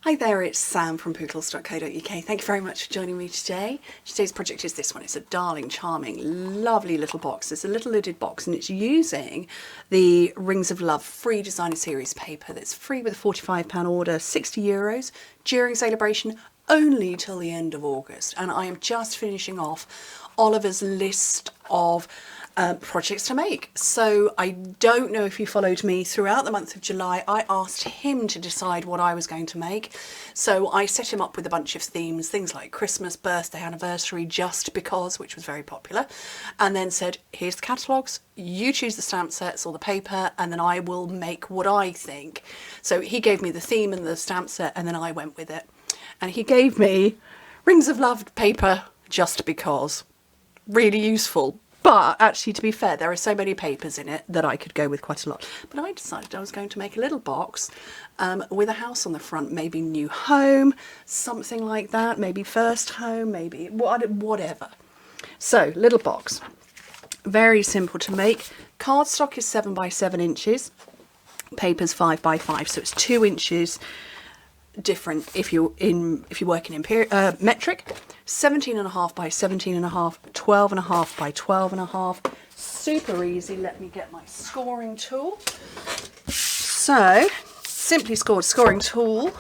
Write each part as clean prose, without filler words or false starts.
Hi there, it's Sam from Pootles.co.uk. Thank you very much for joining me today. Today's project is this one. It's a darling, charming, lovely little box. It's a little lidded box and it's using the Rings of Love free designer series paper that's free with a £45 order, €60 during celebration only till the end of August. And I am just finishing off Oliver's list of projects to make. So I don't know if you followed me throughout the month of July. I asked him to decide what I was going to make. So I set him up with a bunch of themes, things like Christmas, birthday, anniversary, just because, which was very popular, and then said, here's the catalogues, you choose the stamp sets or the paper, and then I will make what I think. So he gave me the theme and the stamp set, and then I went with it. And he gave me Rings of Love paper just because. Really useful. But actually, to be fair, there are so many papers in it that I could go with quite a lot. But I decided I was going to make a little box with a house on the front, maybe new home, something like that, maybe first home, maybe whatever. So, little box. Very simple to make. Cardstock is 7 by 7 inches. Paper's 5 by 5, so it's 2 inches different if you're working in metric. 17.5 by 17.5, 12.5 by 12.5. Super easy. Let me get my scoring tool. So, simply scored scoring tool.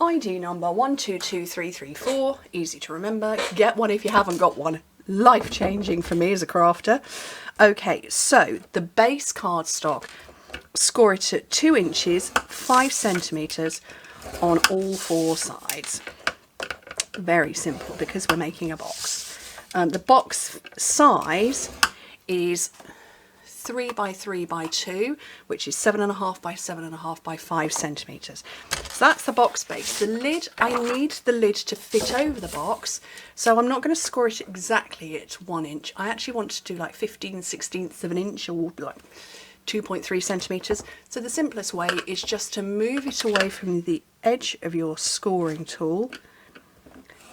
ID number 122334. Easy to remember. Get one if you haven't got one. Life-changing for me as a crafter. Okay, so the base cardstock, score it at 2 inches, 5 centimetres on all 4 sides. Very simple because we're making a box. The box size is 3 by 3 by 2, which is 7.5 by 7.5 by 5 centimetres. So that's the box base. The lid, I need the lid to fit over the box, so I'm not going to score it exactly at 1 inch. I actually want to do like 15/16 of an inch, or like 2.3 centimetres. So the simplest way is just to move it away from the edge of your scoring tool,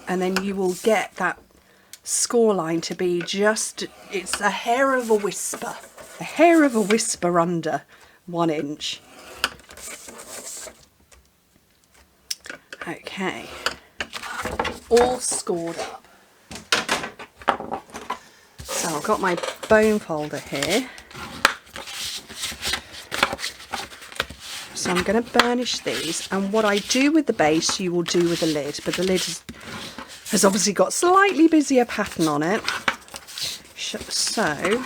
and then you will get that score line to be just, it's a hair of a whisper under 1 inch. Okay, all scored up. So I've got my bone folder here. So I'm going to burnish these, and what I do with the base you will do with the lid, but the lid has obviously got slightly busier pattern on it. So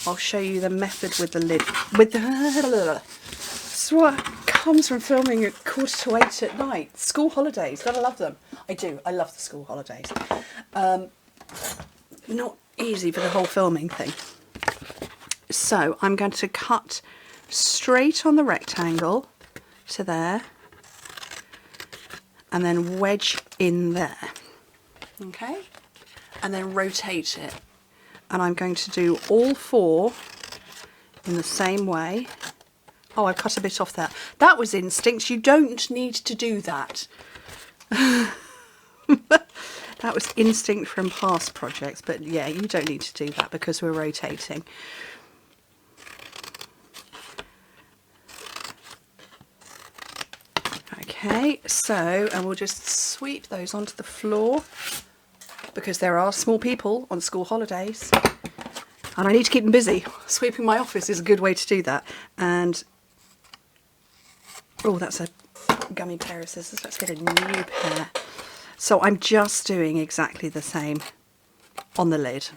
I'll show you the method with the lid. This is what comes from filming at 7:45 at night. School holidays, gotta love them. I do, I love the school holidays. Not easy for the whole filming thing. So I'm going to cut straight on the rectangle to there, and then wedge in there. Okay, and then rotate it, and I'm going to do all 4 in the same way. Oh, I've cut a bit off there. That was instinct. You don't need to do that. That was instinct from past projects, but yeah, you don't need to do that because we're rotating. Okay, so, and we'll just sweep those onto the floor because there are small people on school holidays and I need to keep them busy. Sweeping my office is a good way to do that. And, oh, that's a gummy pair of scissors. Let's get a new pair. So I'm just doing exactly the same on the lid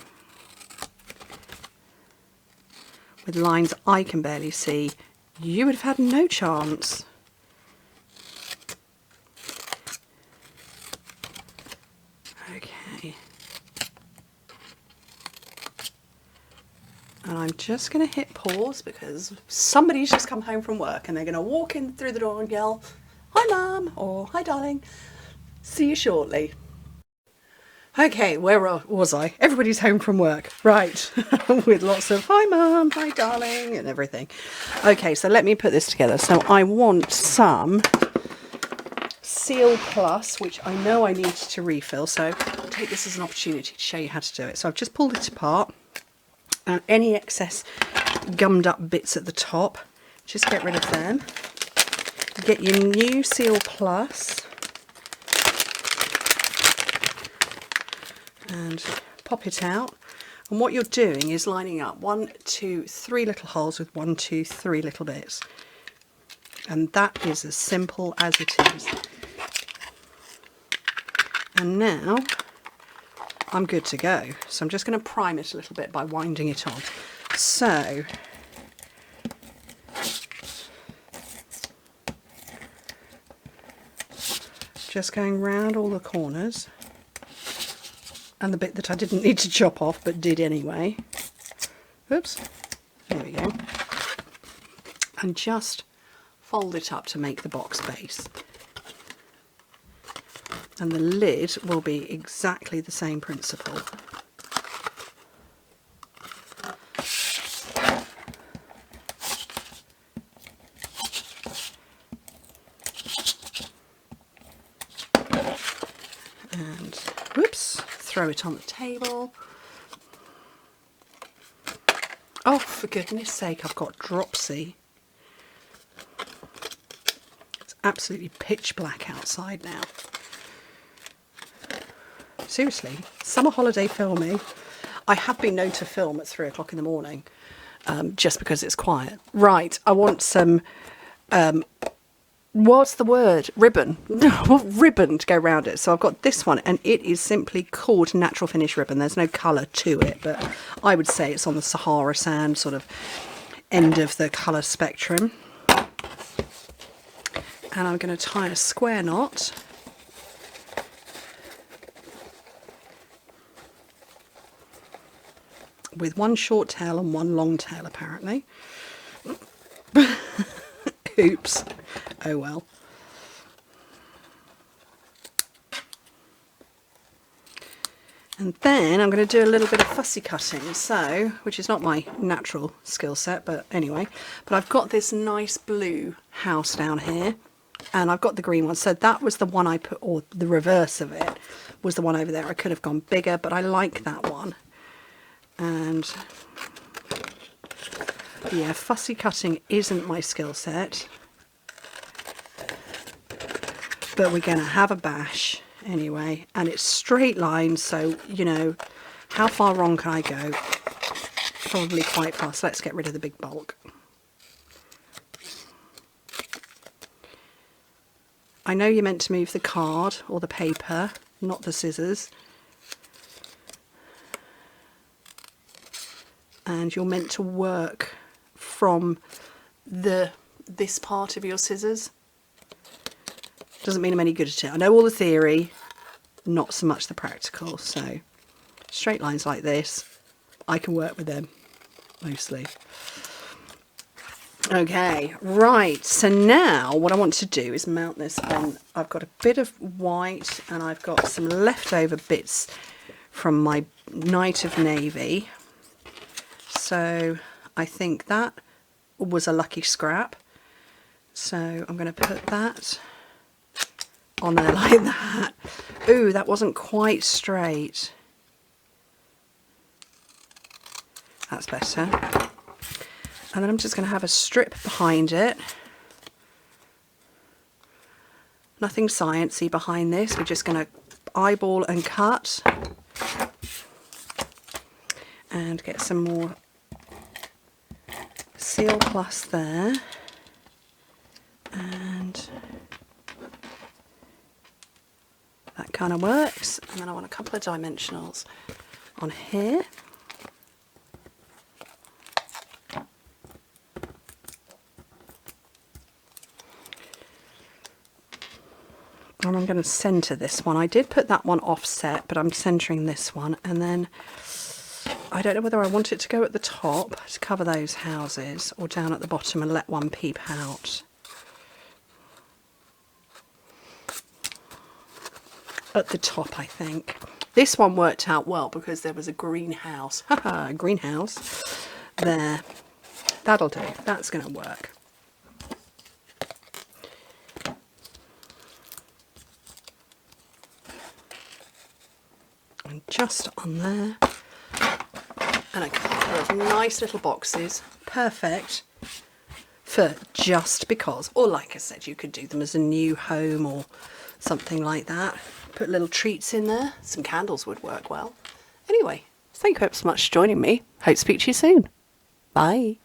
with lines I can barely see. You would have had no chance. Okay, and I'm just going to hit pause because somebody's just come home from work and they're going to walk in through the door and yell, "Hi Mum," or "Hi darling, see you shortly." Okay, where was I? Everybody's home from work, right? With lots of "Hi Mum," "Hi darling," and everything. Okay, so let me put this together. So I want some Seal Plus, which I know I need to refill, so I'll take this as an opportunity to show you how to do it. So I've just pulled it apart, and any excess gummed up bits at the top, just get rid of them. get your new Seal Plus and pop it out. And what you're doing is lining up 1, 2, 3 little holes with 1, 2, 3 little bits. And that is as simple as it is. And now I'm good to go. So I'm just going to prime it a little bit by winding it on. So just going round all the corners and the bit that I didn't need to chop off but did anyway. Oops, there we go. And just fold it up to make the box base. And the lid will be exactly the same principle. And whoops, throw it on the table. Oh, for goodness sake, I've got dropsy. It's absolutely pitch black outside now. Seriously, summer holiday filming. I have been known to film at 3 o'clock in the morning, just because it's quiet. Right, I want some, what's the word? Ribbon. Ribbon to go around it. So I've got this one, and it is simply called Natural Finish Ribbon. There's no colour to it, but I would say it's on the Sahara sand sort of end of the colour spectrum. And I'm going to tie a square knot. With one short tail and one long tail, apparently. Oops. Oh well. And then I'm going to do a little bit of fussy cutting, so, which is not my natural skill set, but anyway. But I've got this nice blue house down here, and I've got the green one. So that was the one I put, or the reverse of it was the one over there. I could have gone bigger, but I like that one. And yeah, fussy cutting isn't my skill set, but we're going to have a bash anyway. And it's straight lines, so you know, how far wrong can I go? Probably quite far. So let's get rid of the big bulk. I know you're meant to move the card or the paper, not the scissors. And you're meant to work from this part of your scissors. Doesn't mean I'm any good at it. I know all the theory, not so much the practical. So straight lines like this, I can work with them mostly. Okay, right. So now what I want to do is mount this on. I've got a bit of white and I've got some leftover bits from my night of navy. So I think that was a lucky scrap. So I'm going to put that on there like that. Ooh, that wasn't quite straight. That's better. And then I'm just going to have a strip behind it. Nothing sciencey behind this. We're just going to eyeball and cut. And get some more Seal Plus there, and that kind of works. And then I want a couple of dimensionals on here. And I'm going to centre this one. I did put that one offset, but I'm centering this one, and then I don't know whether I want it to go at the top to cover those houses or down at the bottom and let one peep out. At the top, I think. This one worked out well because there was a greenhouse. Haha, greenhouse. There. That'll do. That's going to work. And just on there. And a couple of nice little boxes, perfect for just because. Or like I said, you could do them as a new home or something like that. Put little treats in there. Some candles would work well. Anyway, thank you so much for joining me. Hope to speak to you soon. Bye.